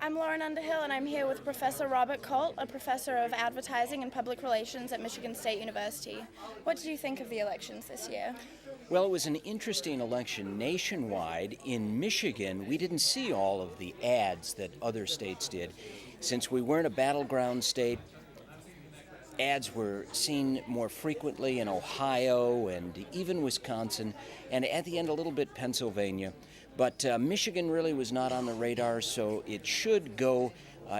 I'm Lauren Underhill, and I'm here with Professor Robert Colt, a professor of advertising and public relations at Michigan State University. What did you think of the elections this year? Well, it was an interesting election nationwide. In Michigan, we didn't see all of the ads that other states did. Since we weren't a battleground state, ads were seen more frequently in Ohio and even Wisconsin, and at the end a little bit Pennsylvania. But Michigan really was not on the radar, so it should go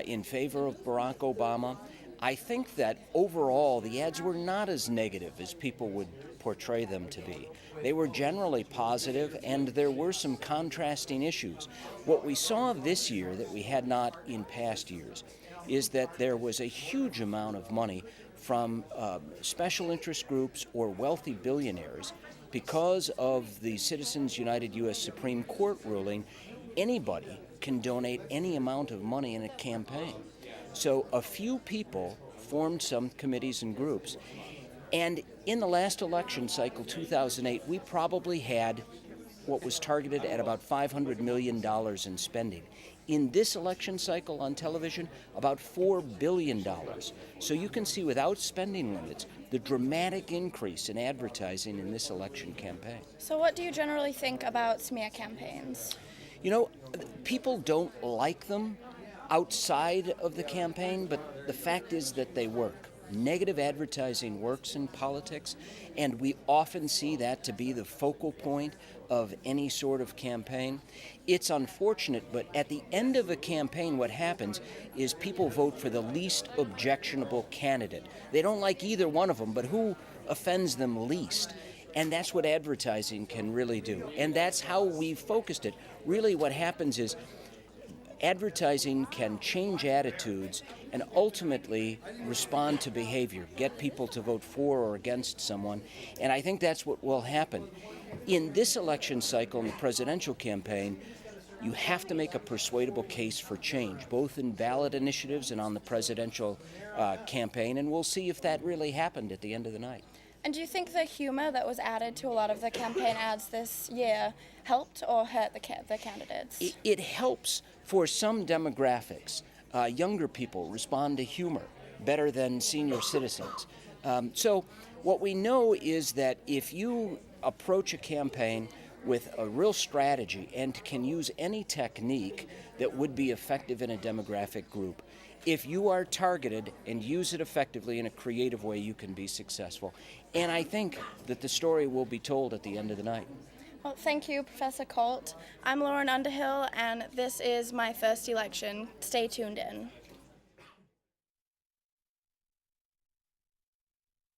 in favor of Barack Obama. I think that overall the ads were not as negative as people would portray them to be. They were generally positive, and there were some contrasting issues. What we saw this year that we had not in past years is that there was a huge amount of money from special interest groups or wealthy billionaires. Because of the Citizens United U.S. Supreme Court ruling, anybody can donate any amount of money in a campaign. So a few people formed some committees and groups. And in the last election cycle, 2008, we probably had what was targeted at about $500 million in spending. In this election cycle on television, about $4 billion. So you can see without spending limits the dramatic increase in advertising in this election campaign. So what do you generally think about smear campaigns? You know, people don't like them outside of the campaign, but the fact is that they work. Negative advertising works in politics, and we often see that to be the focal point of any sort of campaign. It's unfortunate, but at the end of a campaign, what happens is people vote for the least objectionable candidate. They don't like either one of them, but who offends them least? And that's what advertising can really do. And that's how we focused it. Really what happens is advertising can change attitudes and ultimately respond to behavior, get people to vote for or against someone, and I think that's what will happen. In this election cycle, in the presidential campaign, you have to make a persuadable case for change, both in ballot initiatives and on the presidential campaign, and we'll see if that really happened at the end of the night. And do you think the humor that was added to a lot of the campaign ads this year helped or hurt the candidates? It helps for some demographics. Younger people respond to humor better than senior citizens. So what we know is that if you approach a campaign with a real strategy and can use any technique that would be effective in a demographic group, if you are targeted and use it effectively in a creative way, you can be successful. And I think that the story will be told at the end of the night. Well, thank you, Professor Colt. I'm Lauren Underhill, and this is my first election. Stay tuned in.